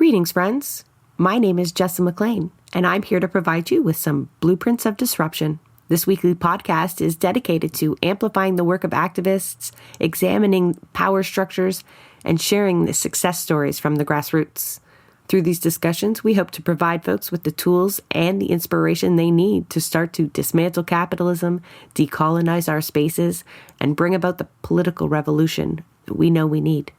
Greetings, friends. My name is Jessa McLean, and I'm here to provide you with some blueprints of disruption. This weekly podcast is dedicated to amplifying the work of activists, examining power structures, and sharing the success stories from the grassroots. Through these discussions, we hope to provide folks with the tools and the inspiration they need to start to dismantle capitalism, decolonize our spaces, and bring about the political revolution that we know we need.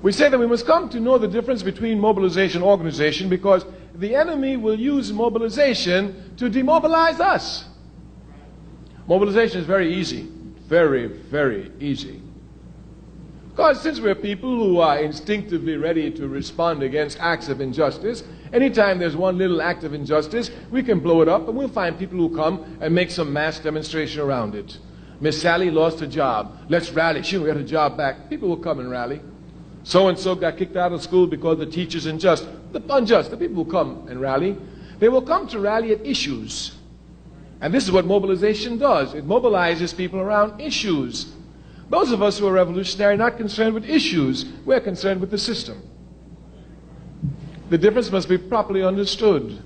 We say that we must come to know the difference between mobilization and organization because the enemy will use mobilization to demobilize us. Mobilization is very easy, very, very easy. Because since we're people who are instinctively ready to respond against acts of injustice, anytime there's one little act of injustice, we can blow it up and we'll find people who come and make some mass demonstration around it. Miss Sally lost her job. Let's rally. She'll get her job back. People will come and rally. So-and-so got kicked out of school because the teacher's unjust. The people will come and rally. They will come to rally at issues. And this is what mobilization does. It mobilizes people around issues. Those of us who are revolutionary are not concerned with issues. We're concerned with the system. The difference must be properly understood.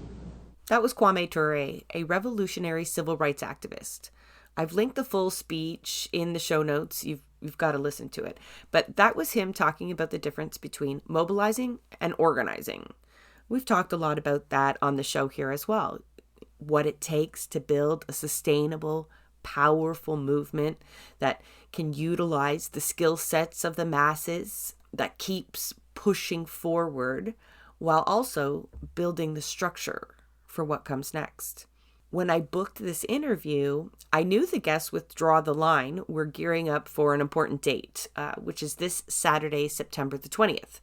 That was Kwame Ture, a revolutionary civil rights activist. I've linked the full speech in the show notes. You've got to listen to it. But that was him talking about the difference between mobilizing and organizing. We've talked a lot about that on the show here as well. What it takes to build a sustainable, powerful movement that can utilize the skill sets of the masses, that keeps pushing forward while also building the structure for what comes next. When I booked this interview, I knew the guests with Draw the Line were gearing up for an important date, which is this Saturday, September the 20th.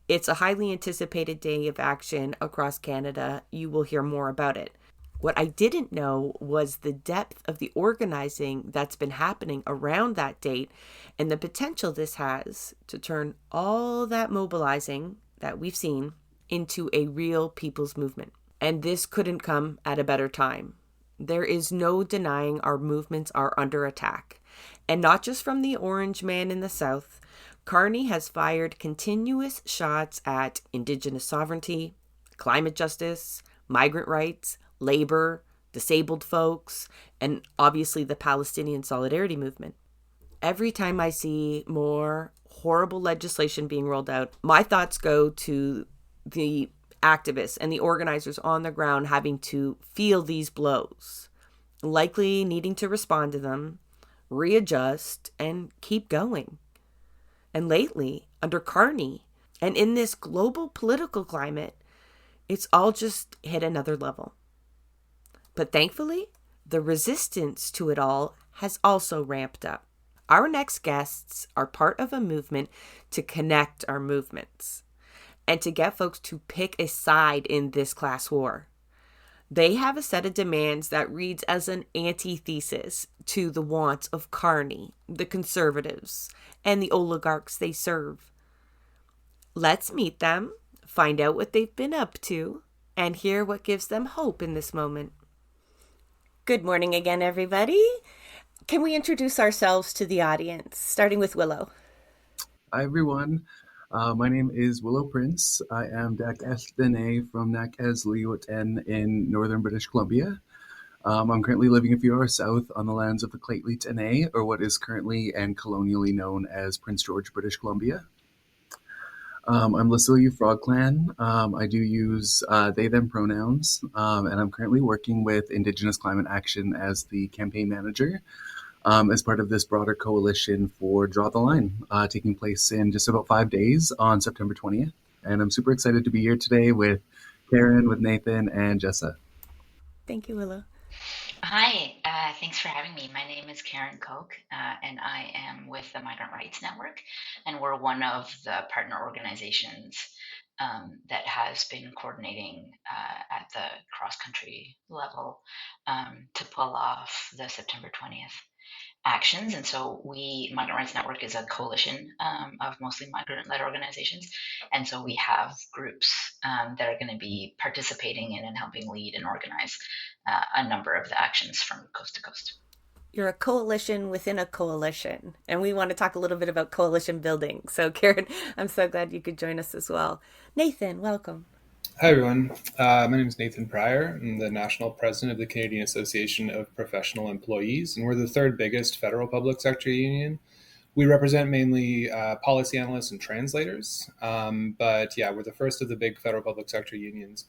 It's a highly anticipated day of action across Canada. You will hear more about it. What I didn't know was the depth of the organizing that's been happening around that date and the potential this has to turn all that mobilizing that we've seen into a real people's movement. And this couldn't come at a better time. There is no denying our movements are under attack. And not just from the orange man in the south. Carney has fired continuous shots at Indigenous sovereignty, climate justice, migrant rights, labor, disabled folks, and obviously the Palestinian solidarity movement. Every time I see more horrible legislation being rolled out, my thoughts go to the activists and the organizers on the ground having to feel these blows, likely needing to respond to them, readjust, and keep going. And lately, under Carney, and in this global political climate, it's all just hit another level. But thankfully, the resistance to it all has also ramped up. Our next guests are part of a movement to connect our movements and to get folks to pick a side in this class war. They have a set of demands that reads as an antithesis to the wants of Carney, the conservatives, and the oligarchs they serve. Let's meet them, find out what they've been up to, and hear what gives them hope in this moment. Good morning again, everybody. Can we introduce ourselves to the audience, starting with Willow? Hi, everyone. My name is Willow Prince. I am Dak Esdene from Nak Esliuoten in northern British Columbia. I'm currently living a few hours south on the lands of the Lheidli T'enneh, or what is currently and colonially known as Prince George, British Columbia. I'm Lasilia Frog Clan. I do use they, them pronouns, and I'm currently working with Indigenous Climate Action as the campaign manager as part of this broader coalition for Draw the Line, taking place in just about 5 days on September 20th. And I'm super excited to be here today with Karen, with Nathan, and Jessa. Thank you, Willow. Hi, thanks for having me. My name is Karen Koch, and I am with the Migrant Rights Network, and we're one of the partner organizations that has been coordinating at the cross-country level to pull off the September 20th actions. And so Migrant Rights Network is a coalition of mostly migrant-led organizations. And so we have groups that are going to be participating in and helping lead and organize a number of the actions from coast to coast. You're a coalition within a coalition. And we want to talk a little bit about coalition building. So, Karen, I'm so glad you could join us as well. Nathan, welcome. Hi, everyone. My name is Nathan Pryor. I'm the national president of the Canadian Association of Professional Employees, and we're the third biggest federal public sector union. We represent mainly policy analysts and translators, but yeah, we're the first of the big federal public sector unions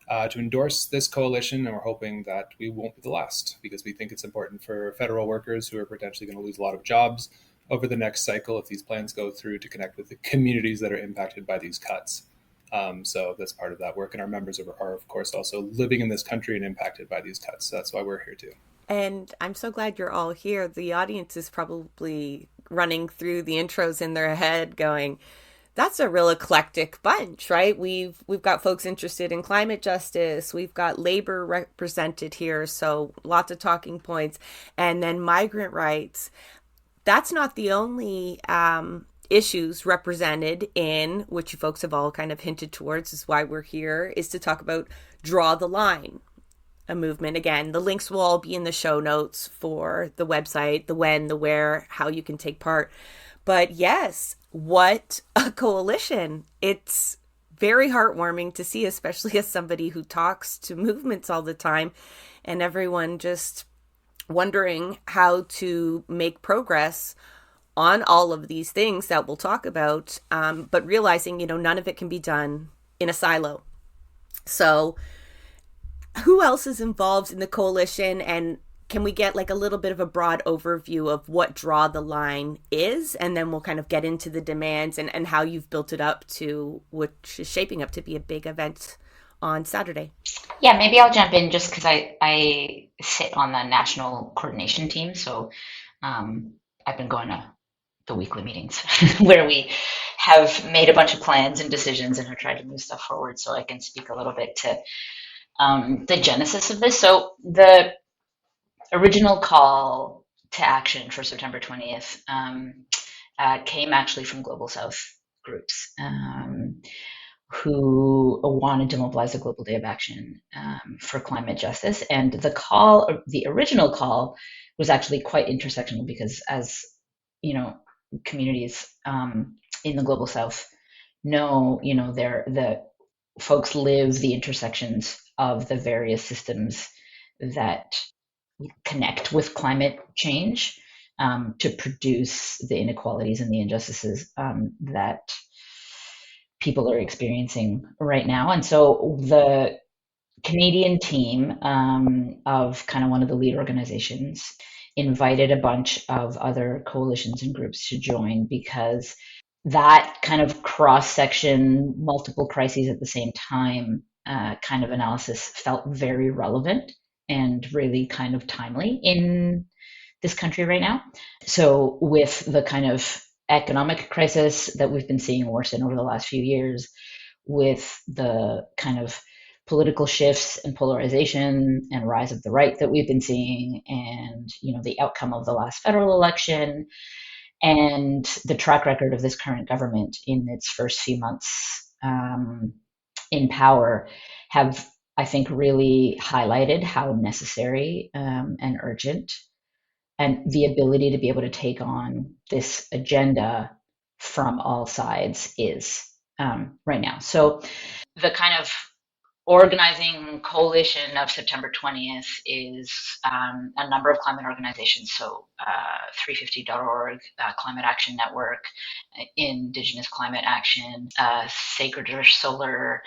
to endorse this coalition, and we're hoping that we won't be the last because we think it's important for federal workers who are potentially going to lose a lot of jobs over the next cycle if these plans go through to connect with the communities that are impacted by these cuts. So that's part of that work, and our members are, of course, also living in this country and impacted by these cuts. So that's why we're here too. And I'm so glad you're all here. The audience is probably running through the intros in their head going, that's a real eclectic bunch, right? We've got folks interested in climate justice. We've got labor represented here, so lots of talking points. And then migrant rights. That's not the only issues represented in which you folks have all kind of hinted towards is why we're here, is to talk about draw the line, a movement. Again, the links will all be in the show notes for the website, the when, the where, how you can take part. But yes, what a coalition. It's very heartwarming to see, especially as somebody who talks to movements all the time and everyone just wondering how to make progress on all of these things that we'll talk about, but realizing, none of it can be done in a silo. So who else is involved in the coalition, and can we get like a little bit of a broad overview of what draw the line is, and then we'll kind of get into the demands and how you've built it up to which is shaping up to be a big event on Saturday. Yeah, maybe I'll jump in just because I sit on the national coordination team. So I've been going to the weekly meetings where we have made a bunch of plans and decisions and have tried to move stuff forward. So I can speak a little bit to the genesis of this. So the original call to action for September 20th came actually from Global South groups who wanted to mobilize a global day of action for climate justice. And the original call was actually quite intersectional because as you know, communities in the Global South know, the folks live the intersections of the various systems that connect with climate change to produce the inequalities and the injustices that people are experiencing right now. And so the Canadian team of kind of one of the lead organizations invited a bunch of other coalitions and groups to join because that kind of cross section, multiple crises at the same time kind of analysis felt very relevant and really kind of timely in this country right now. So, with the kind of economic crisis that we've been seeing worsen over the last few years, with the kind of political shifts and polarization and rise of the right that we've been seeing, and the outcome of the last federal election, and the track record of this current government in its first few months in power have, I think, really highlighted how necessary and urgent and the ability to be able to take on this agenda from all sides is right now. So the kind of organizing coalition of September 20th is a number of climate organizations. So 350.org, Climate Action Network, Indigenous Climate Action, Sacred Earth Solar,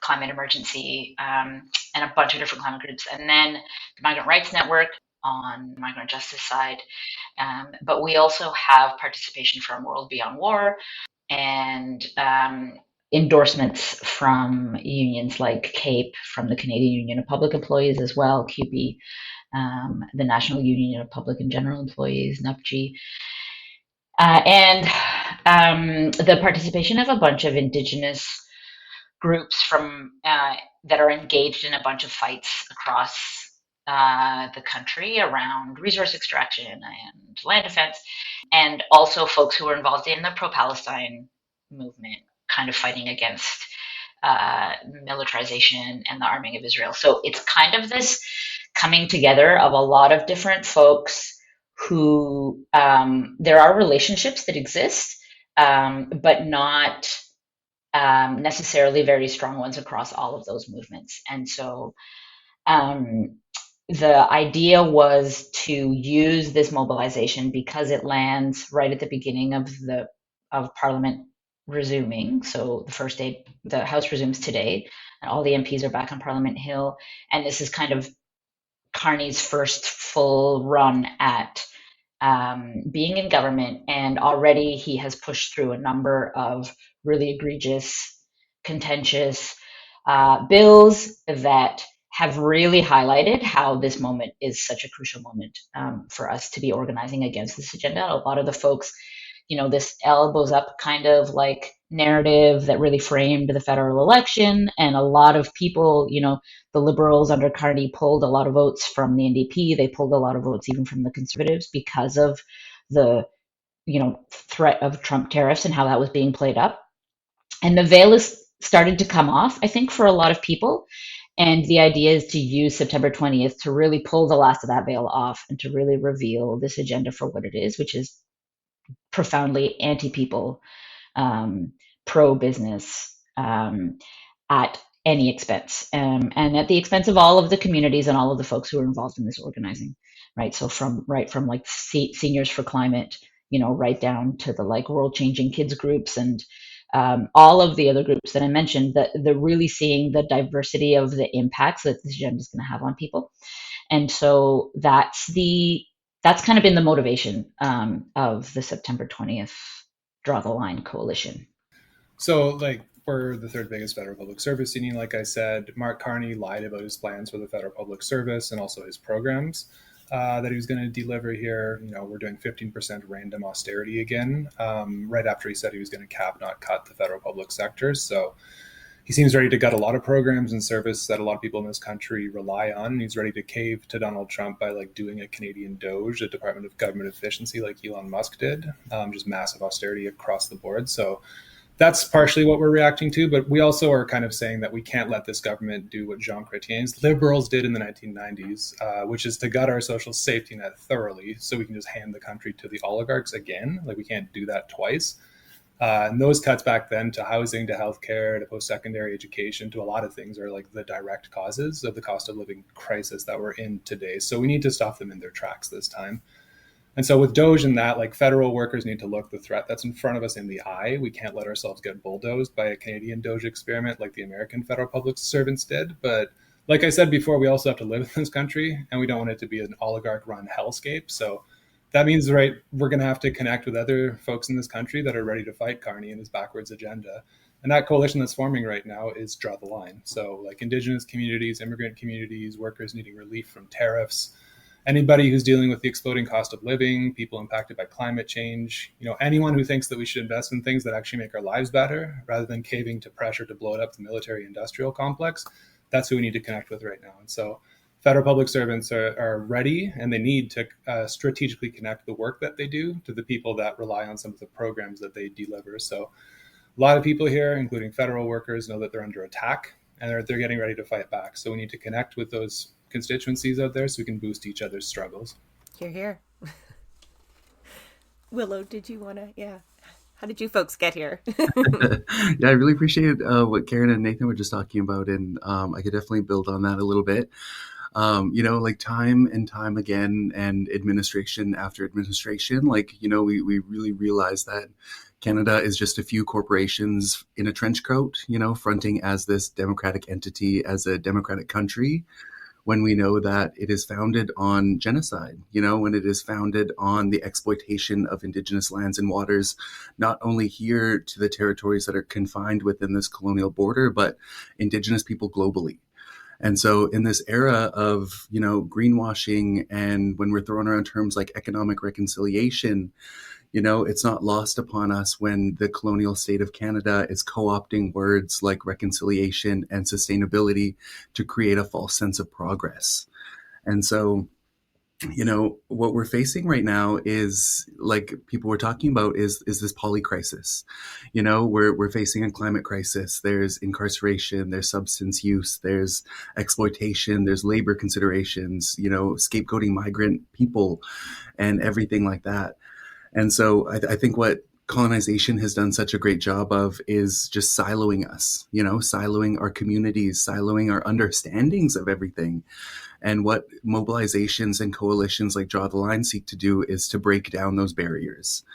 Climate Emergency, and a bunch of different climate groups. And then the Migrant Rights Network on the migrant justice side. But we also have participation from World Beyond War and endorsements from unions like CAPE, from the Canadian Union of Public Employees as well, QP, the National Union of Public and General Employees, NUPG, and the participation of a bunch of Indigenous groups from that are engaged in a bunch of fights across the country around resource extraction and land defense, and also folks who are involved in the pro-Palestine movement, kind of fighting against militarization and the arming of Israel. So it's kind of this coming together of a lot of different folks who there are relationships that exist, but not necessarily very strong ones across all of those movements. And so um, the idea was to use this mobilization because it lands right at the beginning of Parliament resuming. So the first day the House resumes today, and all the MPs are back on Parliament Hill, and this is kind of Carney's first full run at being in government, and already he has pushed through a number of really egregious, contentious bills that have really highlighted how this moment is such a crucial moment for us to be organizing against this agenda. A lot of the folks, this elbows up kind of like narrative that really framed the federal election, and a lot of people, the liberals under Carney pulled a lot of votes from the NDP. They pulled a lot of votes even from the conservatives because of the threat of Trump tariffs and how that was being played up. And the veil is started to come off, I think, for a lot of people. And the idea is to use September 20th to really pull the last of that veil off and to really reveal this agenda for what it is, which is profoundly anti-people, pro-business, at any expense, and at the expense of all of the communities and all of the folks who are involved in this organizing, right? So from like seniors for climate, right down to the like world changing kids groups and all of the other groups that I mentioned, that the really seeing the diversity of the impacts that this agenda is going to have on people. And so that's kind of been the motivation of the September 20th Draw the Line coalition. So, like, we're the third biggest federal public service union. Like I said, Mark Carney lied about his plans for the federal public service and also his programs that he was going to deliver here. We're doing 15% random austerity again, right after he said he was going to cap, not cut the federal public sector. So he seems ready to gut a lot of programs and service that a lot of people in this country rely on. He's ready to cave to Donald Trump by like doing a Canadian Doge, a Department of Government Efficiency, like Elon Musk did, just massive austerity across the board. So that's partially what we're reacting to, but we also are kind of saying that we can't let this government do what Jean Chrétien's liberals did in the 1990s, which is to gut our social safety net thoroughly so we can just hand the country to the oligarchs again. Like, we can't do that twice. And those cuts back then to housing, to healthcare, to post-secondary education, to a lot of things are like the direct causes of the cost of living crisis that we're in today. So we need to stop them in their tracks this time. And so with Doge and that, like, federal workers need to look the threat that's in front of us in the eye. We can't let ourselves get bulldozed by a Canadian Doge experiment like the American federal public servants did. But like I said before, we also have to live in this country, and we don't want it to be an oligarch-run hellscape. So that means, right, we're going to have to connect with other folks in this country that are ready to fight Carney and his backwards agenda. And that coalition that's forming right now is Draw the Line. So like Indigenous communities, immigrant communities, workers needing relief from tariffs, anybody who's dealing with the exploding cost of living, people impacted by climate change, anyone who thinks that we should invest in things that actually make our lives better rather than caving to pressure to blow it up the military industrial complex. That's who we need to connect with right now. And so federal public servants are ready, and they need to strategically connect the work that they do to the people that rely on some of the programs that they deliver. So a lot of people here, including federal workers, know that they're under attack, and they're getting ready to fight back. So we need to connect with those constituencies out there so we can boost each other's struggles. Hear, hear. Willow, did you want to? Yeah. How did you folks get here? Yeah, I really appreciate what Karen and Nathan were just talking about, and I could definitely build on that a little bit. Like time and time again, and administration after administration, we really realize that Canada is just a few corporations in a trench coat, fronting as this democratic entity, as a democratic country, when we know that it is founded on genocide, when it is founded on the exploitation of Indigenous lands and waters, not only here to the territories that are confined within this colonial border, but Indigenous people globally. And so in this era of, greenwashing, and when we're throwing around terms like economic reconciliation, it's not lost upon us when the colonial state of Canada is co-opting words like reconciliation and sustainability to create a false sense of progress. And so What we're facing right now is, like people were talking about, is this poly crisis. We're facing a climate crisis. There's incarceration, there's substance use, there's exploitation, there's labor considerations, scapegoating migrant people and everything like that. And so I think what colonization has done such a great job of is just siloing us, siloing our communities, siloing our understandings of everything. And what mobilizations and coalitions like Draw the Line seek to do is to break down those barriers,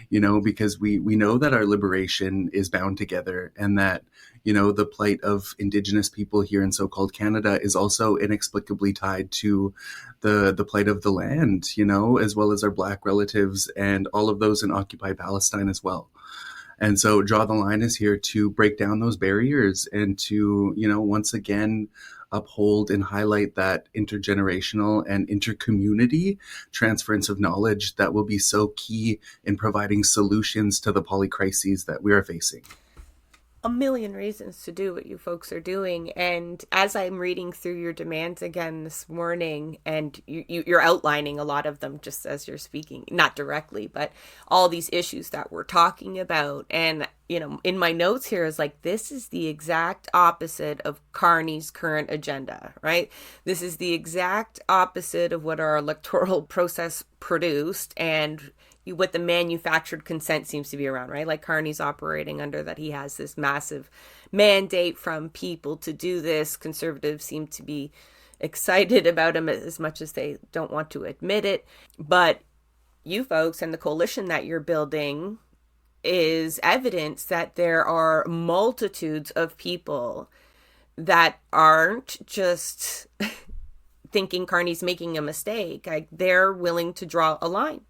because we know that our liberation is bound together, and that, the plight of Indigenous people here in so-called Canada is also inexplicably tied to the plight of the land, as well as our Black relatives and all of those in occupied Palestine as well. And so Draw the Line is here to break down those barriers and to, once again, uphold and highlight that intergenerational and intercommunity transference of knowledge that will be so key in providing solutions to the polycrises that we are facing. A million reasons to do what you folks are doing. And as I'm reading through your demands again this morning, and you're outlining a lot of them just as you're speaking, not directly, but all these issues that we're talking about. And, in my notes here is like, this is the exact opposite of Carney's current agenda, right? This is the exact opposite of what our electoral process produced, and what the manufactured consent seems to be around, right? Like Carney's operating under that. He has this massive mandate from people to do this. Conservatives seem to be excited about him as much as they don't want to admit it. But you folks and the coalition that you're building is evidence that there are multitudes of people that aren't just thinking Carney's making a mistake. Like, they're willing to draw a line.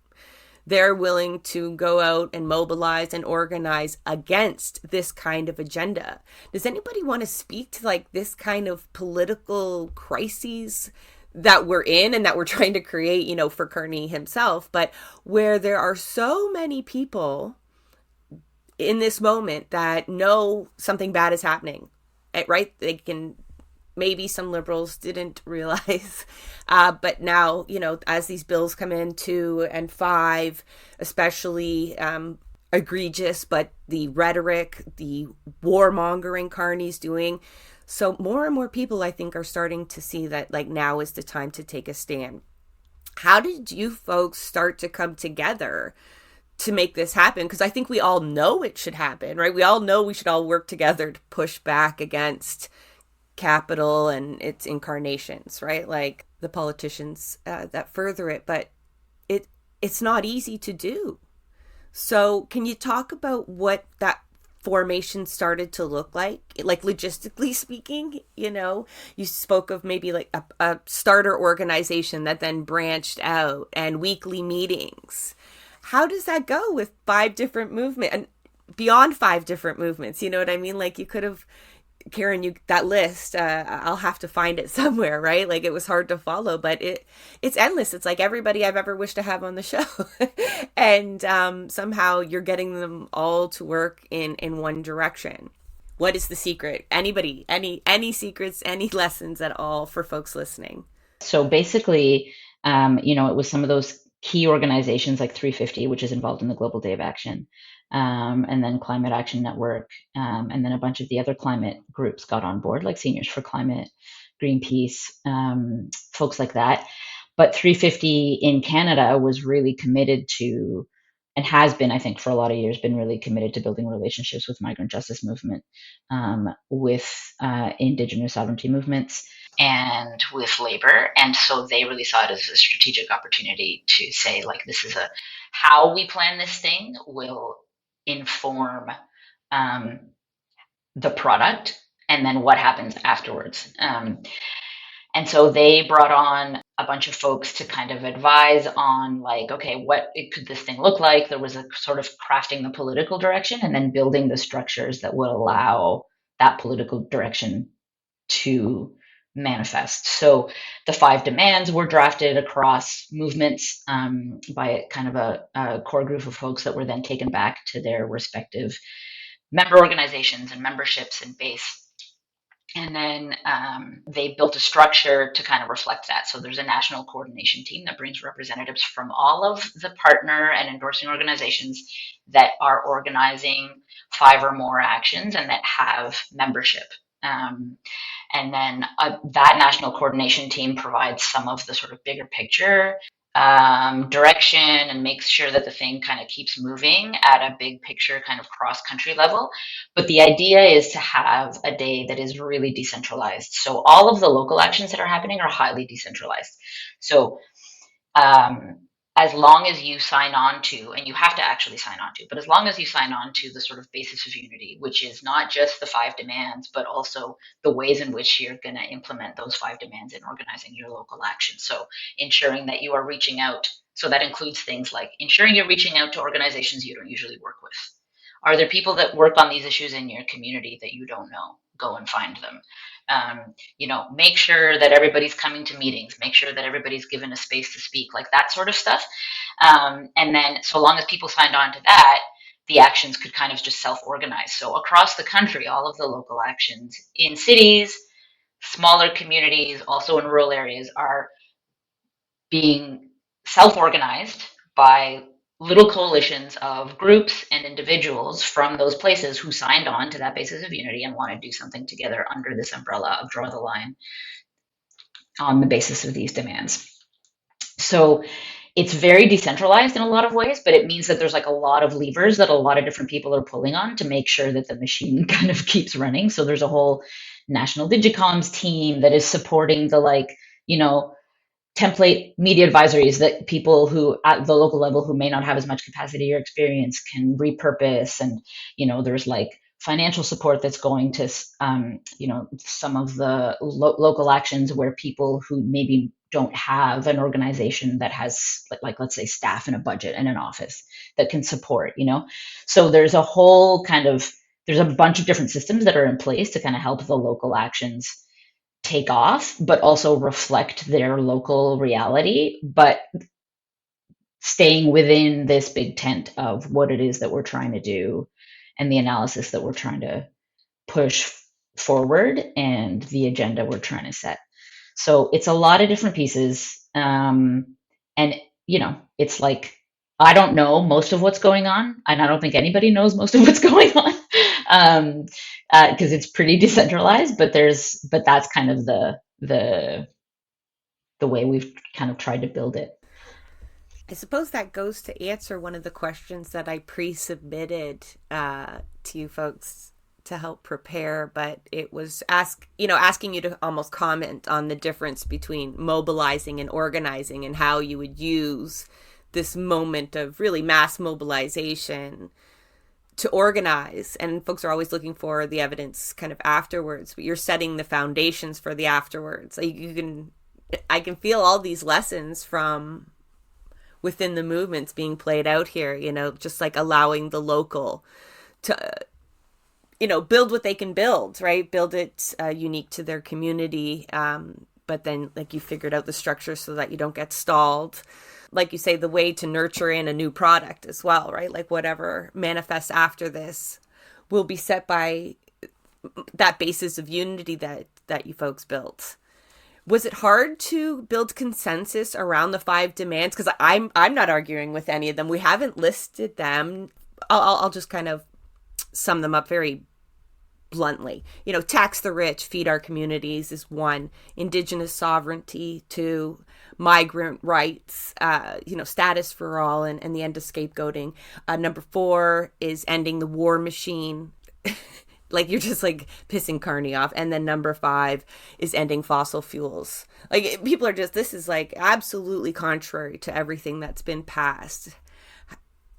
They're willing to go out and mobilize and organize against this kind of agenda. Does anybody want to speak to like this kind of political crises that we're in and that we're trying to create, for Carney himself, but where there are so many people in this moment that know something bad is happening, right? They can, maybe some liberals didn't realize. But now, as these bills come in 2 and 5, especially egregious, but the rhetoric, the warmongering Carney's doing. So more and more people, I think, are starting to see that like now is the time to take a stand. How did you folks start to come together to make this happen? Because I think we all know it should happen, right? We all know we should all work together to push back against capital and its incarnations, right? Like the politicians that further it, but it's not easy to do. So can you talk about what that formation started to look like logistically speaking? You spoke of maybe like a starter organization that then branched out and weekly meetings. How does that go with 5 different movements and beyond 5 different movements? You know what I mean? Like, you could have, Karen, that list, I'll have to find it somewhere, right? Like, it was hard to follow, but it's endless. It's like everybody I've ever wished to have on the show. And somehow you're getting them all to work in one direction. What is the secret? Anybody, any secrets, any lessons at all for folks listening? So basically, it was some of those key organizations like 350, which is involved in the Global Day of Action, and then Climate Action Network, and then a bunch of the other climate groups got on board, like Seniors for Climate, Greenpeace, folks like that. But 350 in Canada was really committed to, and has been, I think, for a lot of years, been really committed to building relationships with migrant justice movement, with Indigenous sovereignty movements, and with labor. And so they really saw it as a strategic opportunity to say, like, this is how we plan this thing will inform the product and then what happens afterwards. And so they brought on a bunch of folks to kind of advise on, like, okay, what could this thing look like? There was a sort of crafting the political direction and then building the structures that would allow that political direction to manifest. So the 5 demands were drafted across movements by kind of a core group of folks that were then taken back to their respective member organizations and memberships and base. And then they built a structure to kind of reflect that. So there's a national coordination team that brings representatives from all of the partner and endorsing organizations that are organizing 5 or more actions and that have membership. Um, and then that national coordination team provides some of the sort of bigger picture direction and makes sure that the thing kind of keeps moving at a big picture kind of cross country level. But the idea is to have a day that is really decentralized. So all of the local actions that are happening are highly decentralized. So um, as long as you sign on to, and you have to actually sign on to, but as long as you sign on to the sort of basis of unity, which is not just the 5 demands, but also the ways in which you're going to implement those 5 demands in organizing your local action. So ensuring that you are reaching out. So that includes things like ensuring you're reaching out to organizations you don't usually work with. Are there people that work on these issues in your community that you don't know? Go and find them. Make sure that everybody's coming to meetings, make sure that everybody's given a space to speak, like that sort of stuff. And then so long as people signed on to that, the actions could kind of just self-organize. So across the country, all of the local actions in cities, smaller communities, also in rural areas, are being self-organized by little coalitions of groups and individuals from those places who signed on to that basis of unity and want to do something together under this umbrella of draw the line on the basis of these demands. So it's very decentralized in a lot of ways, but it means that there's like a lot of levers that a lot of different people are pulling on to make sure that the machine kind of keeps running. So there's a whole national digicoms team that is supporting the template media advisories that people who at the local level who may not have as much capacity or experience can repurpose. And there's like financial support that's going to some of the local actions where people who maybe don't have an organization that has like let's say staff and a budget and an office that can support. So there's a bunch of different systems that are in place to kind of help the local actions take off, but also reflect their local reality, but staying within this big tent of what it is that we're trying to do and the analysis that we're trying to push forward and the agenda we're trying to set. So it's a lot of different pieces. And, it's like, I don't know most of what's going on, and I don't think anybody knows most of what's going on, because it's pretty decentralized. But that's kind of the way we've kind of tried to build it. I suppose that goes to answer one of the questions that I pre-submitted to you folks to help prepare, but it was asking you to almost comment on the difference between mobilizing and organizing and how you would use this moment of really mass mobilization to organize. And folks are always looking for the evidence kind of afterwards, but you're setting the foundations for the afterwards. Like I can feel all these lessons from within the movements being played out here, just like allowing the local to, build what they can build, right? Build it unique to their community. But then like you figured out the structure so that you don't get stalled. Like you say, the way to nurture in a new product as well, right? Like whatever manifests after this will be set by that basis of unity that you folks built. Was it hard to build consensus around the 5 demands? Because I'm not arguing with any of them. We haven't listed them. I'll just kind of sum them up very bluntly. Tax the rich, feed our communities is 1. Indigenous sovereignty, 2. Migrant rights, status for all, and the end of scapegoating. Number 4 is ending the war machine. Like you're just like pissing Carney off. And then number 5 is ending fossil fuels. Like people are just, this is like absolutely contrary to everything that's been passed.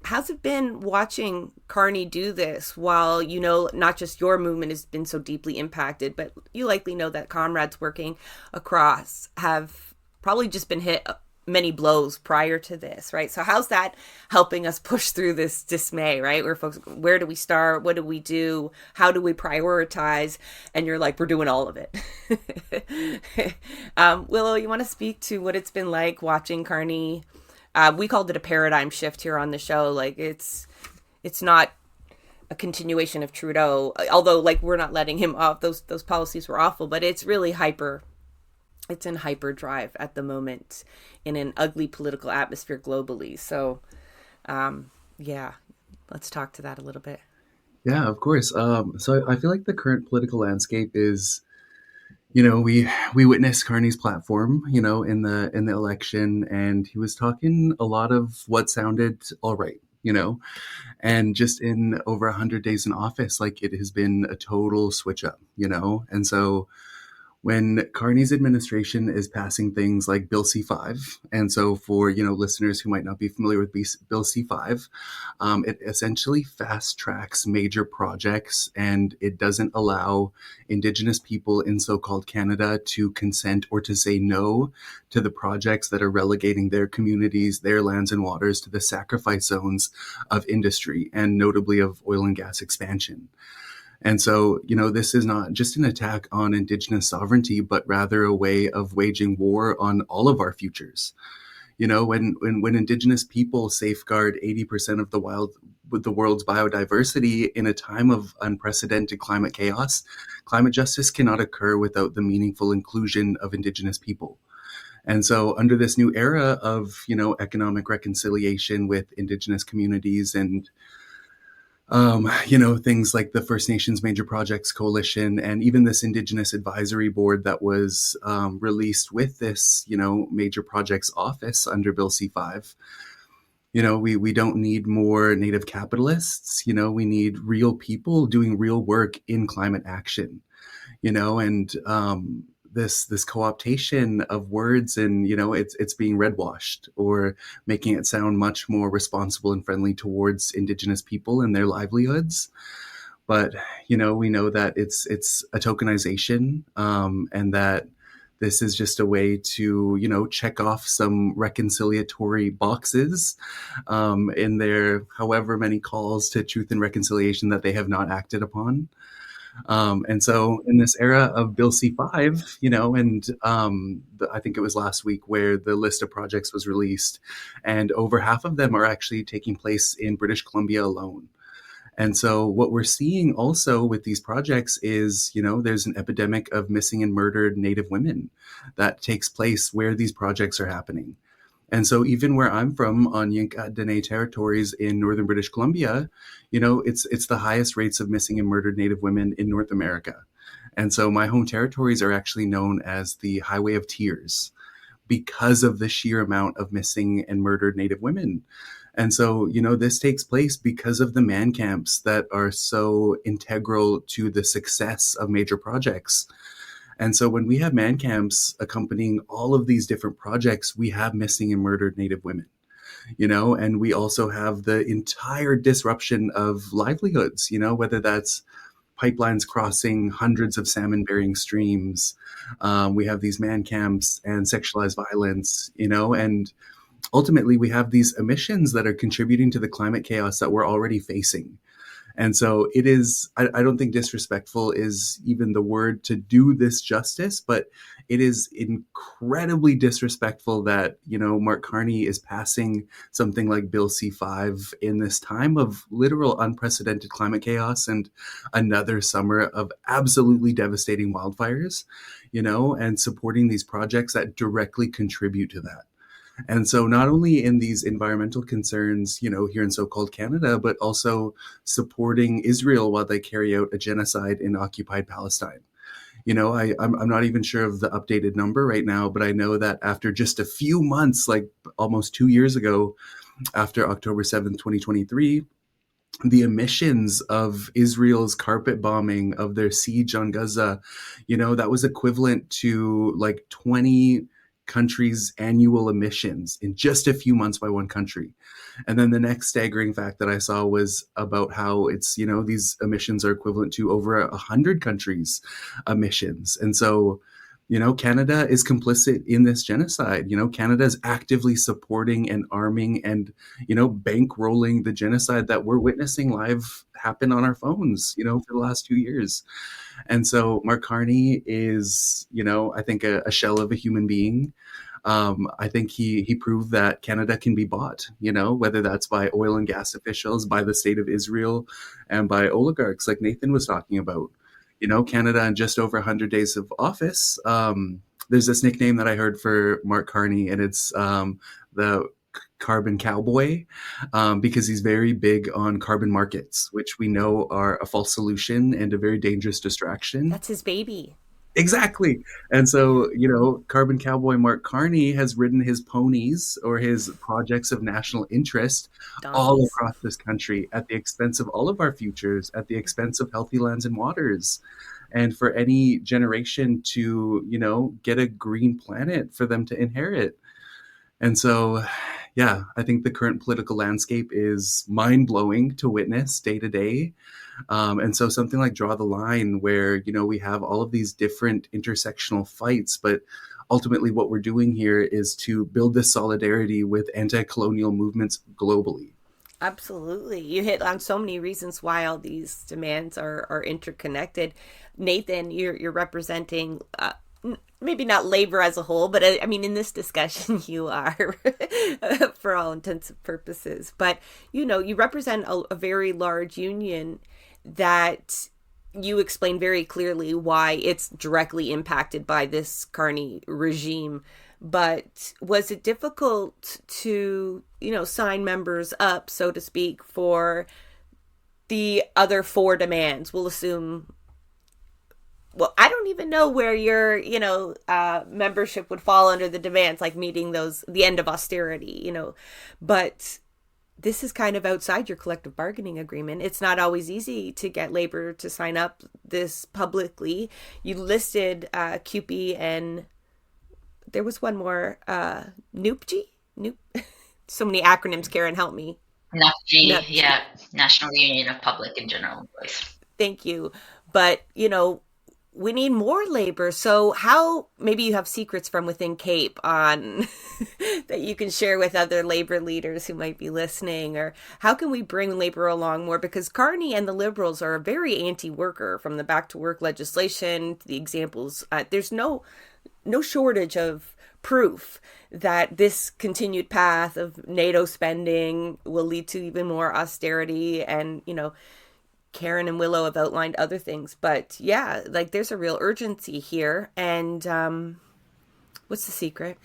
How's it been watching Carney do this while, not just your movement has been so deeply impacted, but you likely know that comrades working across have probably just been hit many blows prior to this, right? So how's that helping us push through this dismay, right? Where do we start? What do we do? How do we prioritize? And you're like, we're doing all of it. Willow, you want to speak to what it's been like watching Carney? We called it a paradigm shift here on the show. Like it's not a continuation of Trudeau. Although, like, we're not letting him off; those policies were awful. But it's really hyper. It's in hyperdrive at the moment, in an ugly political atmosphere globally. So, yeah, let's talk to that a little bit. Yeah, of course. So I feel like the current political landscape is, we witnessed Carney's platform, in the election, and he was talking a lot of what sounded all right, and just in over 100 days in office, like it has been a total switch up, and so when Carney's administration is passing things like Bill C5. And so for, listeners who might not be familiar with Bill C5, it essentially fast tracks major projects, and it doesn't allow Indigenous people in so-called Canada to consent or to say no to the projects that are relegating their communities, their lands and waters to the sacrifice zones of industry, and notably of oil and gas expansion. And so, this is not just an attack on Indigenous sovereignty, but rather a way of waging war on all of our futures. When Indigenous people safeguard 80% of the world's biodiversity in a time of unprecedented climate chaos, climate justice cannot occur without the meaningful inclusion of Indigenous people. And so under this new era of, economic reconciliation with Indigenous communities and things like the First Nations Major Projects Coalition and even this Indigenous Advisory Board that was released with this, Major Projects Office under Bill C5. We don't need more Native capitalists. We need real people doing real work in climate action. And this co-optation of words, and it's being redwashed or making it sound much more responsible and friendly towards Indigenous people and their livelihoods. But we know that it's a tokenization, and that this is just a way to check off some reconciliatory boxes in their however many calls to truth and reconciliation that they have not acted upon. And so in this era of Bill C5, and I think it was last week where the list of projects was released, and over half of them are actually taking place in British Columbia alone. And so what we're seeing also with these projects is, there's an epidemic of missing and murdered Native women that takes place where these projects are happening. And so even where I'm from on Yinka Dene territories in northern British Columbia, it's the highest rates of missing and murdered Native women in North America. And so my home territories are actually known as the Highway of Tears because of the sheer amount of missing and murdered Native women. And so, this takes place because of the man camps that are so integral to the success of major projects. And so when we have man camps accompanying all of these different projects, we have missing and murdered Native women, and we also have the entire disruption of livelihoods, whether that's pipelines crossing hundreds of salmon bearing streams. We have these man camps and sexualized violence, and ultimately we have these emissions that are contributing to the climate chaos that we're already facing. And so it is, I don't think disrespectful is even the word to do this justice, but it is incredibly disrespectful that, Mark Carney is passing something like Bill C5 in this time of literal unprecedented climate chaos and another summer of absolutely devastating wildfires, and supporting these projects that directly contribute to that. And so not only in these environmental concerns, here in so-called Canada, but also supporting Israel while they carry out a genocide in occupied Palestine. I'm not even sure of the updated number right now, but I know that after just a few months, like almost 2 years ago, after October 7th, 2023, the emissions of Israel's carpet bombing of their siege on Gaza, that was equivalent to like 20 countries' annual emissions in just a few months by one country. And then the next staggering fact that I saw was about how it's, these emissions are equivalent to over 100 countries' emissions. And so, Canada is complicit in this genocide. Canada is actively supporting and arming and, bankrolling the genocide that we're witnessing live happen on our phones, for the last 2 years. And so Mark Carney is, I think a shell of a human being. I think he proved that Canada can be bought, whether that's by oil and gas officials, by the state of Israel, and by oligarchs like Nathan was talking about. Canada in just over 100 days of office. There's this nickname that I heard for Mark Carney, and it's the carbon cowboy, because he's very big on carbon markets, which we know are a false solution and a very dangerous distraction. That's his baby. Exactly. And so, Carbon Cowboy Mark Carney has ridden his ponies or his projects of national interest all Donkeys. across this country at the expense of all of our futures, at the expense of healthy lands and waters. And for any generation to, get a green planet for them to inherit. And so, yeah, I think the current political landscape is mind blowing to witness day to day. And so something like Draw the Line, where, we have all of these different intersectional fights, but ultimately what we're doing here is to build this solidarity with anti-colonial movements globally. Absolutely. You hit on so many reasons why all these demands are interconnected. Nathan, you're representing maybe not labor as a whole, but I mean, in this discussion, you are for all intents and purposes. But, you represent a very large union that you explain very clearly why it's directly impacted by this Carney regime. But was it difficult to, sign members up, so to speak, for the other four demands? We'll assume, well, I don't even know where your, membership would fall under the demands, like meeting the end of austerity, but this is kind of outside your collective bargaining agreement. It's not always easy to get labor to sign up this publicly. You listed CUPE, and there was one more, NUPG? Noop. So many acronyms, Karen, help me. NUPG, NUPG. yeah, National Union of Public and General Employees. Thank you. But, we need more labor. So how, maybe you have secrets from within CAPE on that you can share with other labor leaders who might be listening, or how can we bring labor along more? Because Carney and the Liberals are very anti-worker, from the back to work legislation to the examples. There's no shortage of proof that this continued path of NATO spending will lead to even more austerity. And, Karen and Willow have outlined other things, but yeah, like there's a real urgency here. And what's the secret?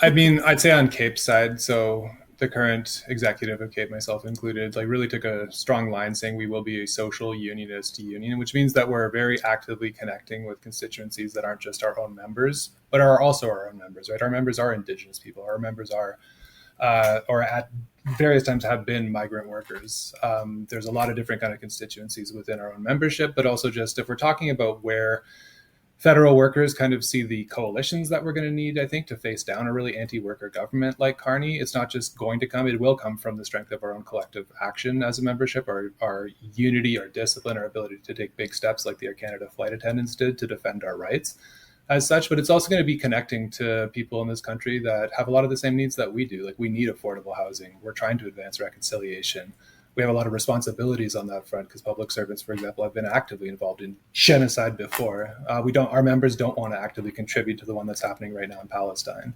I mean, I'd say on CAPE's side, so the current executive of CAPE, myself included, really took a strong line saying we will be a social unionist union, which means that we're very actively connecting with constituencies that aren't just our own members, but are also our own members, right? Our members are Indigenous people. Our members are, or at various times have been, migrant workers. There's a lot of different kind of constituencies within our own membership, but also just if we're talking about where federal workers kind of see the coalitions that we're going to need, I think, to face down a really anti-worker government like Carney. It's not just going to come, it will come from the strength of our own collective action as a membership, our unity, our discipline, our ability to take big steps like the Air Canada flight attendants did to defend our rights as such. But it's also going to be connecting to people in this country that have a lot of the same needs that we do. Like, we need affordable housing. We're trying to advance reconciliation. We have a lot of responsibilities on that front because public servants, for example, have been actively involved in genocide before. Our members don't want to actively contribute to the one that's happening right now in Palestine.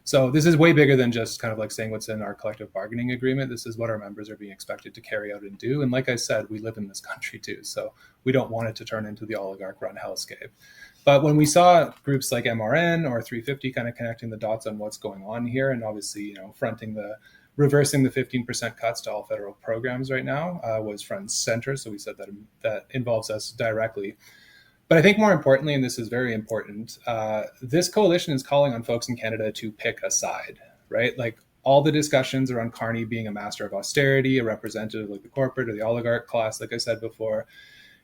So this is way bigger than just kind of like saying what's in our collective bargaining agreement. This is what our members are being expected to carry out and do. And like I said, we live in this country too. So we don't want it to turn into the oligarch run hellscape. But when we saw groups like MRN or 350 kind of connecting the dots on what's going on here, and obviously, reversing the 15% cuts to all federal programs right now was front and center. So we said that involves us directly. But I think more importantly, and this is very important, this coalition is calling on folks in Canada to pick a side, right? Like, all the discussions around Carney being a master of austerity, a representative of the corporate or the oligarch class, like I said before,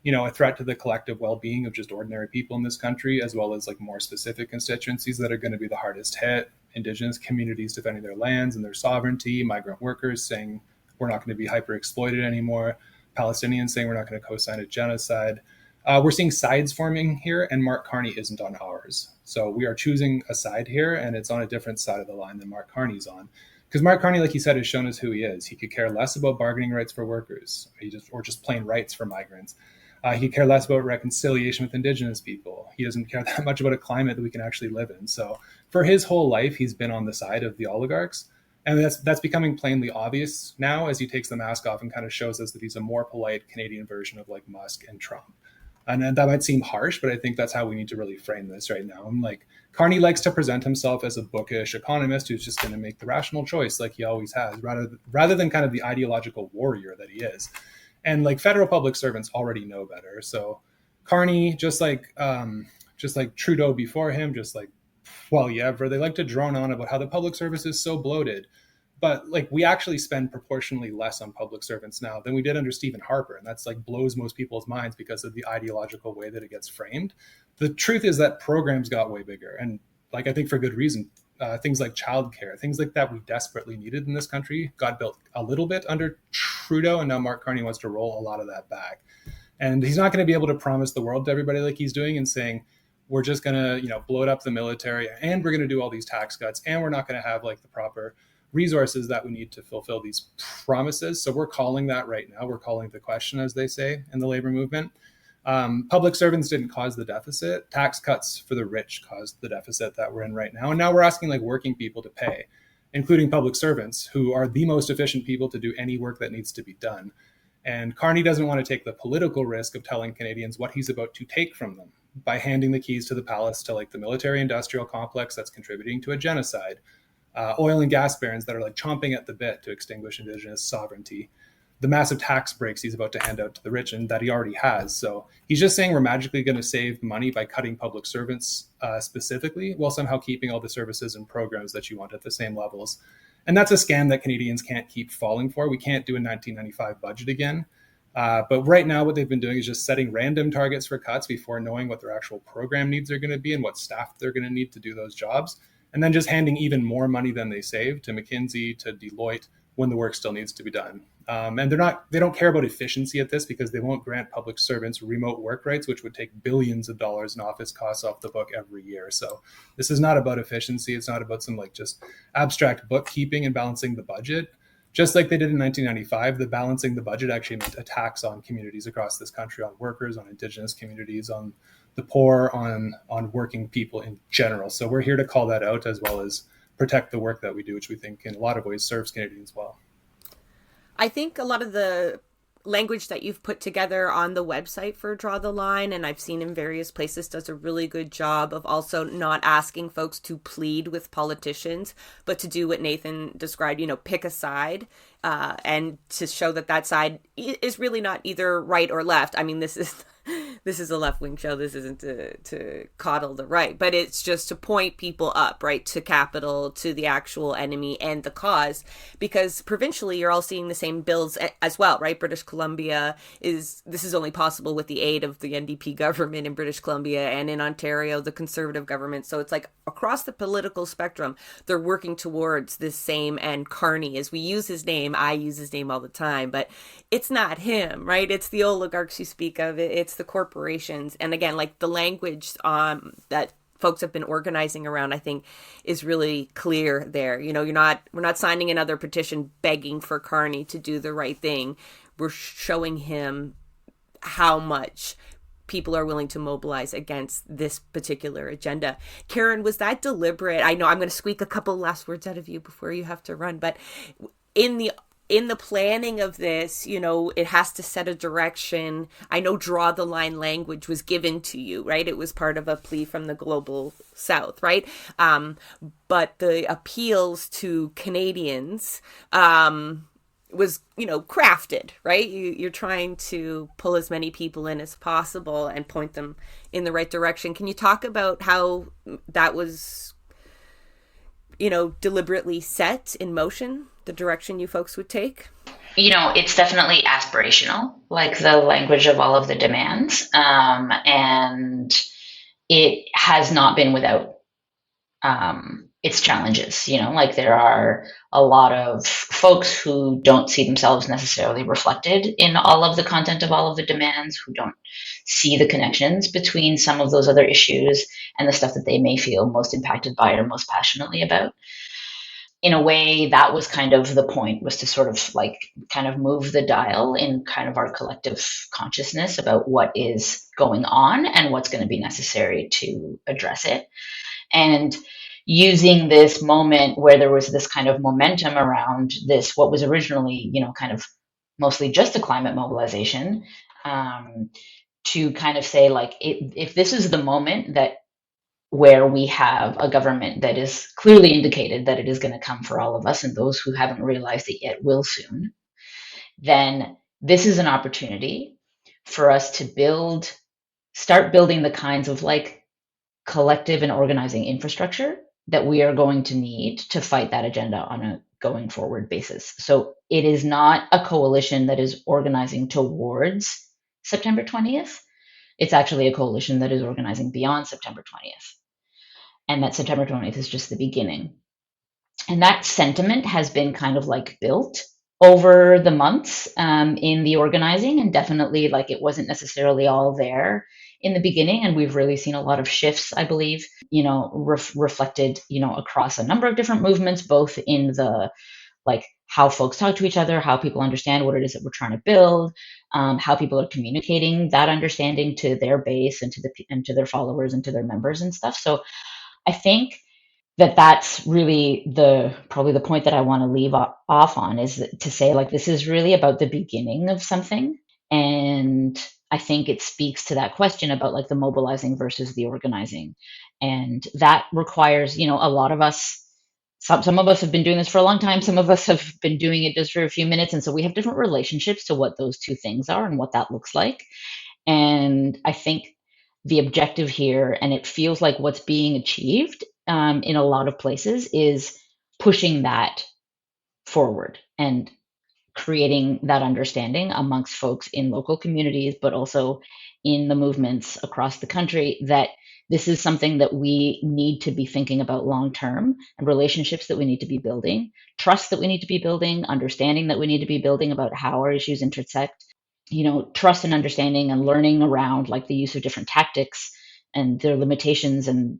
a threat to the collective well-being of just ordinary people in this country, as well as like more specific constituencies that are going to be the hardest hit. Indigenous communities defending their lands and their sovereignty, migrant workers saying we're not going to be hyper exploited anymore, Palestinians saying we're not going to co-sign a genocide. We're seeing sides forming here, and Mark Carney isn't on ours. So we are choosing a side here, and it's on a different side of the line than Mark Carney's on. Because Mark Carney, like he said, has shown us who he is. He could care less about bargaining rights for workers, or just plain rights for migrants. He cared less about reconciliation with Indigenous people. He doesn't care that much about a climate that we can actually live in. So for his whole life, he's been on the side of the oligarchs. And that's becoming plainly obvious now as he takes the mask off and kind of shows us that he's a more polite Canadian version of like Musk and Trump. And that might seem harsh, but I think that's how we need to really frame this right now. And like Carney likes to present himself as a bookish economist who's just going to make the rational choice like he always has, rather than kind of the ideological warrior that he is. And like federal public servants already know better. So Carney, just like Trudeau before him, just like Poilievre, they like to drone on about how the public service is so bloated. But like we actually spend proportionally less on public servants now than we did under Stephen Harper, and that's like blows most people's minds because of the ideological way that it gets framed. The truth is that programs got way bigger, and like I think for good reason. Things like childcare, things like that we desperately needed in this country got built a little bit under Trudeau, and now Mark Carney wants to roll a lot of that back. And he's not going to be able to promise the world to everybody like he's doing and saying, we're just going to, bloat up the military and we're going to do all these tax cuts and we're not going to have like the proper resources that we need to fulfill these promises. So we're calling that right now. We're calling the question, as they say in the labor movement. Public servants didn't cause the deficit. Tax cuts for the rich caused the deficit that we're in right now. And now we're asking like working people to pay, including public servants who are the most efficient people to do any work that needs to be done. And Carney doesn't want to take the political risk of telling Canadians what he's about to take from them by handing the keys to the palace to like the military industrial complex that's contributing to a genocide, oil and gas barons that are like chomping at the bit to extinguish Indigenous sovereignty, the massive tax breaks he's about to hand out to the rich and that he already has. So he's just saying we're magically going to save money by cutting public servants specifically, while somehow keeping all the services and programs that you want at the same levels. And that's a scam that Canadians can't keep falling for. We can't do a 1995 budget again. But right now, what they've been doing is just setting random targets for cuts before knowing what their actual program needs are going to be and what staff they're going to need to do those jobs. And then just handing even more money than they saved to McKinsey, to Deloitte, when the work still needs to be done. And they don't care about efficiency at this because they won't grant public servants remote work rights, which would take billions of dollars in office costs off the book every year. So this is not about efficiency. It's not about some like just abstract bookkeeping and balancing the budget. Just like they did in 1995, the balancing the budget actually meant a tax on communities across this country, on workers, on Indigenous communities, on the poor, on working people in general. So we're here to call that out as well as protect the work that we do, which we think in a lot of ways serves Canadians well. I think a lot of the language that you've put together on the website for Draw the Line, and I've seen in various places, does a really good job of also not asking folks to plead with politicians, but to do what Nathan described, pick a side, and to show that side is really not either right or left. I mean, this is a left-wing show. This isn't to coddle the right, but it's just to point people up, right, to capital, to the actual enemy and the cause, because provincially you're all seeing the same bills as well, right? British Columbia this is only possible with the aid of the NDP government in British Columbia, and in Ontario, the Conservative government. So it's like across the political spectrum, they're working towards this same end. Carney, as we use his name, I use his name all the time, but it's not him, right? It's the oligarchs you speak of. It's the corporations. And again, like the language that folks have been organizing around, I think, is really clear there. We're not signing another petition begging for Carney to do the right thing. We're showing him how much people are willing to mobilize against this particular agenda. Karen, was that deliberate? I know I'm going to squeak a couple last words out of you before you have to run, but in the planning of this, it has to set a direction. I know draw the line language was given to you, right? It was part of a plea from the Global South, right? But the appeals to Canadians was, crafted, right? You're trying to pull as many people in as possible and point them in the right direction. Can you talk about how that was, deliberately set in motion, the direction you folks would take? It's definitely aspirational, like the language of all of the demands. And it has not been without its challenges. Like there are a lot of folks who don't see themselves necessarily reflected in all of the content of all of the demands, who don't see the connections between some of those other issues and the stuff that they may feel most impacted by or most passionately about. in a way, that was kind of the point, was to sort of like kind of move the dial in kind of our collective consciousness about what is going on and what's going to be necessary to address it. And using this moment where there was this kind of momentum around this, what was originally, kind of mostly just a climate mobilization, to kind of say, like, if this is the moment that where we have a government that is clearly indicated that it is going to come for all of us, and those who haven't realized it yet will soon, then this is an opportunity for us to start building the kinds of like collective and organizing infrastructure that we are going to need to fight that agenda on a going forward basis. So it is not a coalition that is organizing towards September 20th. It's actually a coalition that is organizing beyond September 20th. And that September 20th is just the beginning. And that sentiment has been kind of like built over the months, in the organizing, and definitely like it wasn't necessarily all there in the beginning, and we've really seen a lot of shifts, I believe, reflected, across a number of different movements, both in the like how folks talk to each other, how people understand what it is that we're trying to build, how people are communicating that understanding to their base and to their followers and to their members and stuff. So I think that that's really probably the point that I want to leave off on, is to say, like, this is really about the beginning of something. And I think it speaks to that question about like the mobilizing versus the organizing. And that requires, a lot of us, some of us have been doing this for a long time. Some of us have been doing it just for a few minutes. And so we have different relationships to what those two things are and what that looks like. And I think the objective here, and it feels like what's being achieved, in a lot of places, is pushing that forward and creating that understanding amongst folks in local communities, but also in the movements across the country, that this is something that we need to be thinking about long term, and relationships that we need to be building, trust that we need to be building, understanding that we need to be building about how our issues intersect, trust and understanding and learning around like the use of different tactics and their limitations and,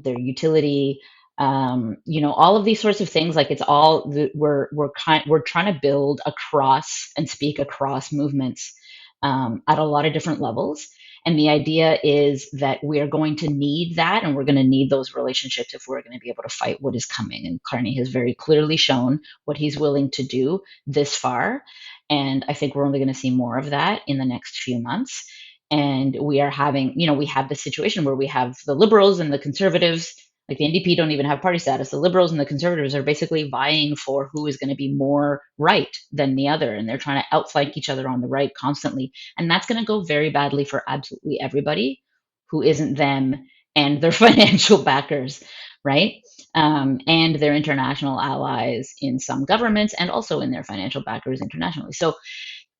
their utility. All of these sorts of things, like it's all we're trying to build across and speak across movements, at a lot of different levels. And the idea is that we are going to need that, and we're going to need those relationships if we're going to be able to fight what is coming. And Carney has very clearly shown what he's willing to do this far. And I think we're only going to see more of that in the next few months. And we are having, we have this situation where we have the liberals and the conservatives, like the NDP don't even have party status. The liberals and the conservatives are basically vying for who is going to be more right than the other. And they're trying to outflank each other on the right constantly. And that's going to go very badly for absolutely everybody who isn't them and their financial backers, right? And their international allies in some governments, and also in their financial backers internationally. So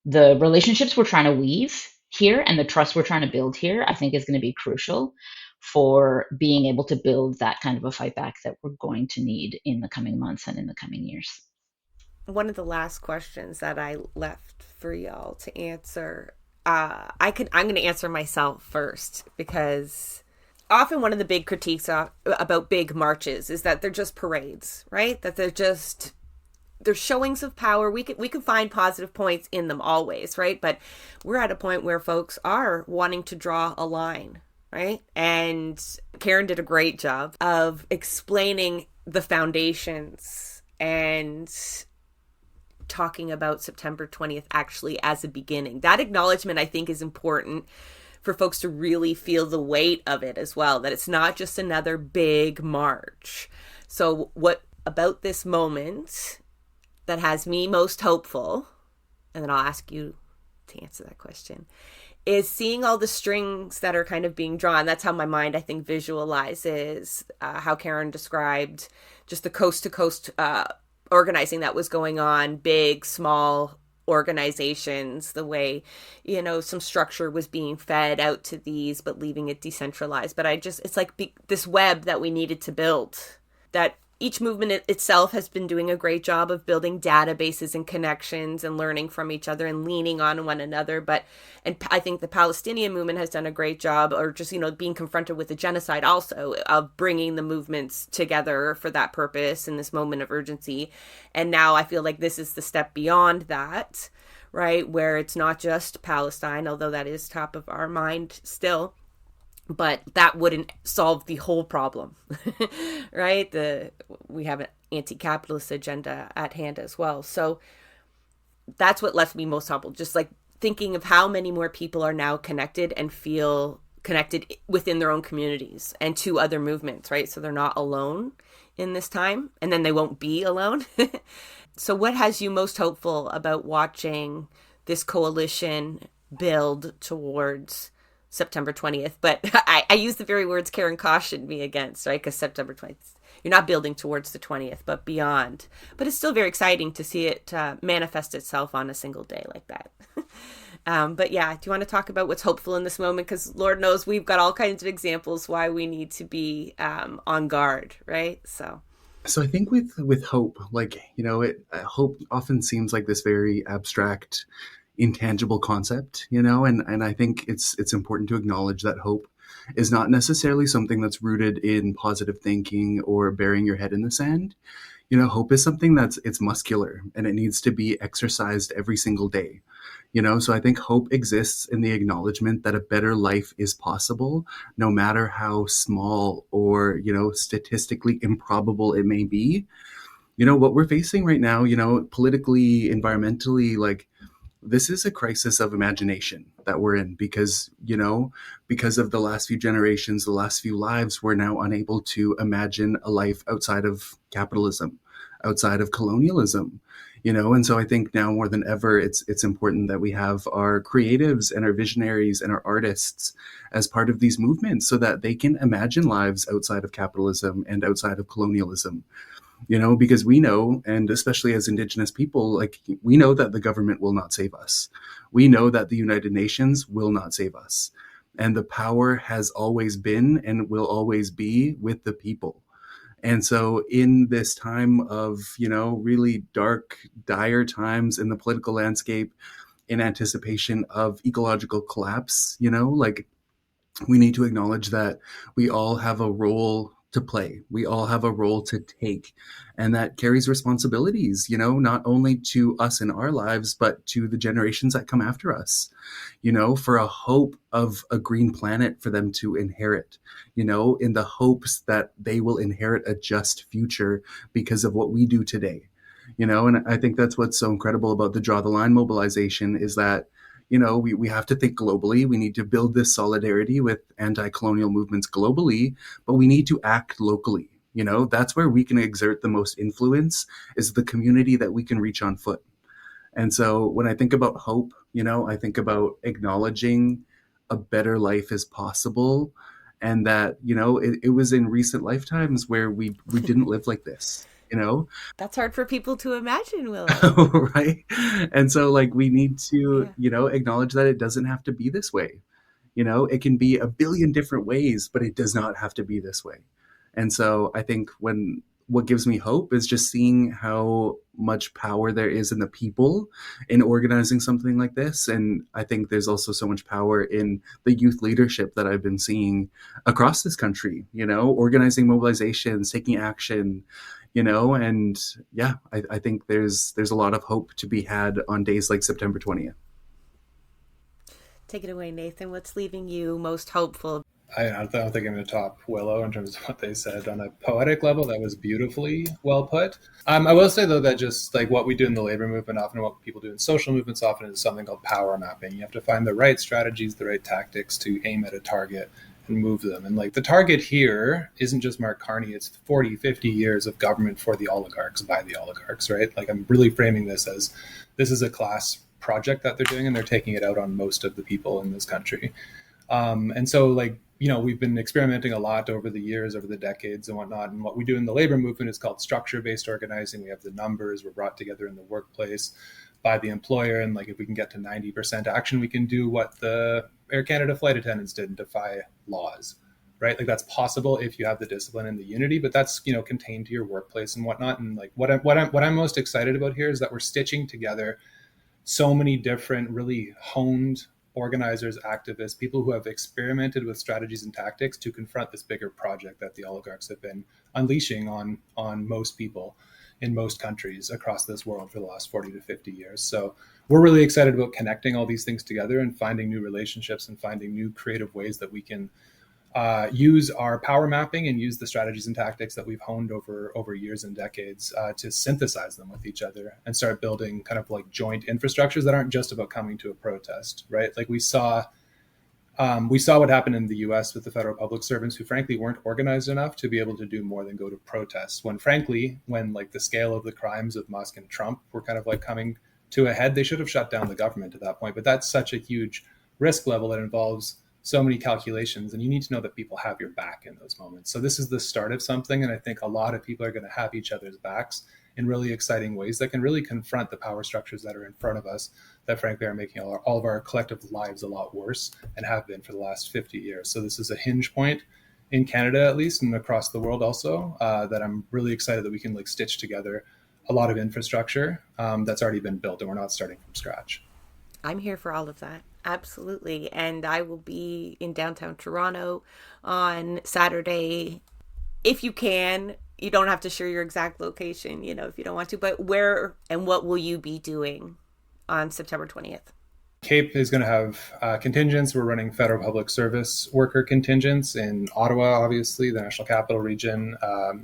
the relationships we're trying to weave here and the trust we're trying to build here, I think, is going to be crucial for being able to build that kind of a fight back that we're going to need in the coming months and in the coming years. One of the last questions that I left for y'all to answer, I'm going to answer myself first, because often one of the big critiques about big marches is that they're just parades, right? That they're showings of power. We can find positive points in them always, right? But we're at a point where folks are wanting to draw a line, right? And Karen did a great job of explaining the foundations and talking about September 20th actually as a beginning. That acknowledgement, I think, is important for folks to really feel the weight of it as well, that it's not just another big march. So what about this moment that has me most hopeful, and then I'll ask you to answer that question, is seeing all the strings that are kind of being drawn. That's how my mind, I think, visualizes how Karen described just the coast to coast organizing that was going on, big, small organizations, the way, some structure was being fed out to these, but leaving it decentralized. But it's like this web that we needed to build, that each movement itself has been doing a great job of building databases and connections and learning from each other and leaning on one another. But, and I think the Palestinian movement has done a great job, or just, being confronted with the genocide also, of bringing the movements together for that purpose in this moment of urgency. And now I feel like this is the step beyond that, right? Where it's not just Palestine, although that is top of our mind still, but that wouldn't solve the whole problem. Right? We have an anti-capitalist agenda at hand as well. So that's what left me most humbled, just like thinking of how many more people are now connected and feel connected within their own communities and to other movements, right? So they're not alone in this time, and then they won't be alone. So what has you most hopeful about watching this coalition build towards September 20th? But I use the very words Karen cautioned me against, right? Because September 20th, you're not building towards the 20th, but beyond. But it's still very exciting to see it manifest itself on a single day like that. But yeah, do you want to talk about what's hopeful in this moment? Because Lord knows we've got all kinds of examples why we need to be on guard, right? So I think with hope, hope often seems like this very abstract, intangible concept, and I think it's important to acknowledge that hope is not necessarily something that's rooted in positive thinking or burying your head in the sand. Hope is something it's muscular, and it needs to be exercised every single day. So I think hope exists in the acknowledgement that a better life is possible, no matter how small or, statistically improbable it may be. What we're facing right now, politically, environmentally, like, this is a crisis of imagination that we're in because of the last few generations, the last few lives, we're now unable to imagine a life outside of capitalism, outside of colonialism. And so I think now more than ever, it's important that we have our creatives and our visionaries and our artists as part of these movements so that they can imagine lives outside of capitalism and outside of colonialism. Because we know, and especially as Indigenous people, like, we know that the government will not save us. We know that the United Nations will not save us. And the power has always been and will always be with the people. And so in this time of, really dark, dire times in the political landscape, in anticipation of ecological collapse, we need to acknowledge that we all have a role to play. We all have a role to take. And that carries responsibilities, not only to us in our lives, but to the generations that come after us, for a hope of a green planet for them to inherit, in the hopes that they will inherit a just future because of what we do today. And I think that's what's so incredible about the Draw the Line mobilization is that we have to think globally. We need to build this solidarity with anti-colonial movements globally, but we need to act locally. That's where we can exert the most influence, is the community that we can reach on foot. And so when I think about hope, I think about acknowledging a better life is possible, and that, it was in recent lifetimes where we didn't live like this. That's hard for people to imagine, Willow. Right. And so, like, we need to, Yeah. acknowledge that it doesn't have to be this way. It can be a billion different ways, but it does not have to be this way. And so I think what gives me hope is just seeing how much power there is in the people in organizing something like this. And I think there's also so much power in the youth leadership that I've been seeing across this country, organizing mobilizations, taking action, and yeah, I think there's a lot of hope to be had on days like September 20th. Take it away, Nathan. What's leaving you most hopeful? I don't think I'm going to top Willow in terms of what they said on a poetic level. That was beautifully well put. I will say, though, that just like what we do in the labor movement often, and what people do in social movements often, is something called power mapping. You have to find the right strategies, the right tactics to aim at a target and move them. And like the target here isn't just Mark Carney, it's 40, 50 years of government for the oligarchs, by the oligarchs, right? Like, I'm really framing this as this is a class project that they're doing, and they're taking it out on most of the people in this country. And so, like, we've been experimenting a lot over the years, over the decades and whatnot. And what we do in the labor movement is called structure-based organizing. We have the numbers, we're brought together in the workplace by the employer. And like, if we can get to 90% action, we can do what the Air Canada flight attendants did and defy laws, right? Like that's possible if you have the discipline and the unity, but that's, you know, contained to your workplace and whatnot. And like what I'm most excited about here is that we're stitching together so many different really honed organizers, activists, people who have experimented with strategies and tactics to confront this bigger project that the oligarchs have been unleashing on most people in most countries across this world for the last 40 to 50 years. So we're really excited about connecting all these things together and finding new relationships and finding new creative ways that we can use our power mapping and use the strategies and tactics that we've honed over years and decades to synthesize them with each other and start building kind of like joint infrastructures that aren't just about coming to a protest, right? Like we saw what happened in the U.S. with the federal public servants who frankly weren't organized enough to be able to do more than go to protests. When like the scale of the crimes of Musk and Trump were kind of like coming to a head, they should have shut down the government at that point. But that's such a huge risk level that involves so many calculations, and you need to know that people have your back in those moments. So this is the start of something, and I think a lot of people are going to have each other's backs in really exciting ways that can really confront the power structures that are in front of us that frankly are making all of our collective lives a lot worse and have been for the last 50 years. So this is a hinge point in Canada, at least, and across the world also, that I'm really excited that we can like stitch together a lot of infrastructure that's already been built, and we're not starting from scratch. I'm here for all of that. Absolutely. And I will be in downtown Toronto on Saturday. If you can, you don't have to share your exact location, you know, if you don't want to, but where and what will you be doing on September 20th? CAPE is going to have contingents. We're running federal public service worker contingents in Ottawa, obviously, the National Capital Region,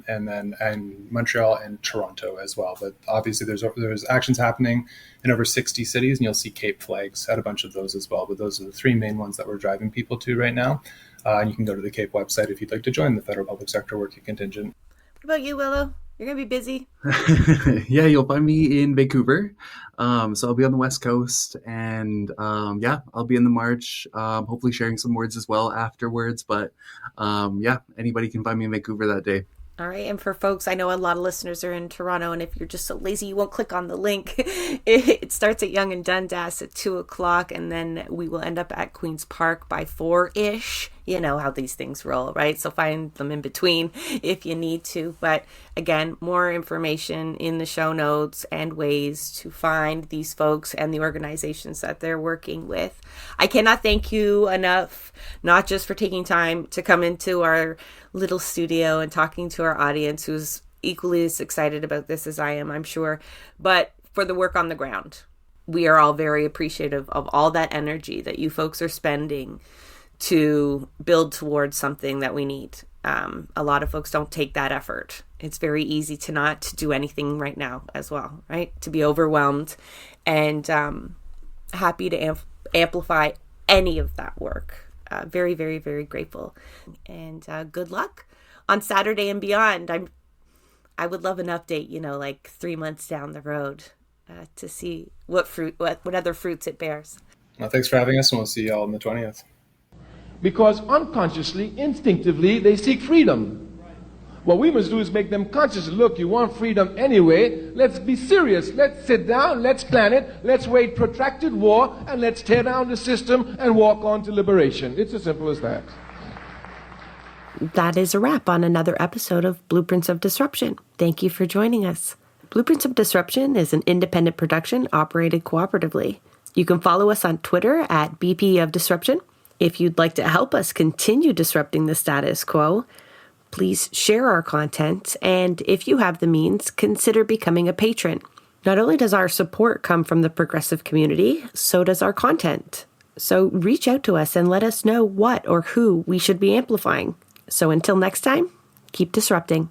and Montreal and Toronto as well. But obviously, there's actions happening in over 60 cities, and you'll see CAPE flags at a bunch of those as well. But those are the three main ones that we're driving people to right now. And you can go to the CAPE website if you'd like to join the federal public sector working contingent. What about you, Willow? You're going to be busy. Yeah, you'll find me in Vancouver. So I'll be on the West Coast, and yeah, I'll be in the march, hopefully sharing some words as well afterwards. But yeah, anybody can find me in Vancouver that day. All right. And for folks, I know a lot of listeners are in Toronto, and if you're just so lazy, you won't click on the link. It starts at Yonge and Dundas at 2:00, and then we will end up at Queen's Park by 4-ish. You know how these things roll, right? So find them in between if you need to. But again, more information in the show notes and ways to find these folks and the organizations that they're working with. I cannot thank you enough, not just for taking time to come into our little studio and talking to our audience who's equally as excited about this as I am, I'm sure, but for the work on the ground. We are all very appreciative of all that energy that you folks are spending to build towards something that we need. A lot of folks don't take that effort. It's very easy to not do anything right now as well, right? To be overwhelmed, and happy to amplify any of that work. Very, very, very grateful, and good luck on Saturday and beyond. I would love an update, you know, like 3 months down the road, to see what other fruits it bears. Well, thanks for having us, and we'll see you all on the 20th. Because unconsciously, instinctively, they seek freedom. What we must do is make them conscious. Look, you want freedom anyway. Let's be serious. Let's sit down. Let's plan it. Let's wage protracted war, and let's tear down the system and walk on to liberation. It's as simple as that. That is a wrap on another episode of Blueprints of Disruption. Thank you for joining us. Blueprints of Disruption is an independent production operated cooperatively. You can follow us on Twitter at BP of Disruption. If you'd like to help us continue disrupting the status quo, please share our content, and if you have the means, consider becoming a patron. Not only does our support come from the progressive community, so does our content. So reach out to us and let us know what or who we should be amplifying. So until next time, keep disrupting.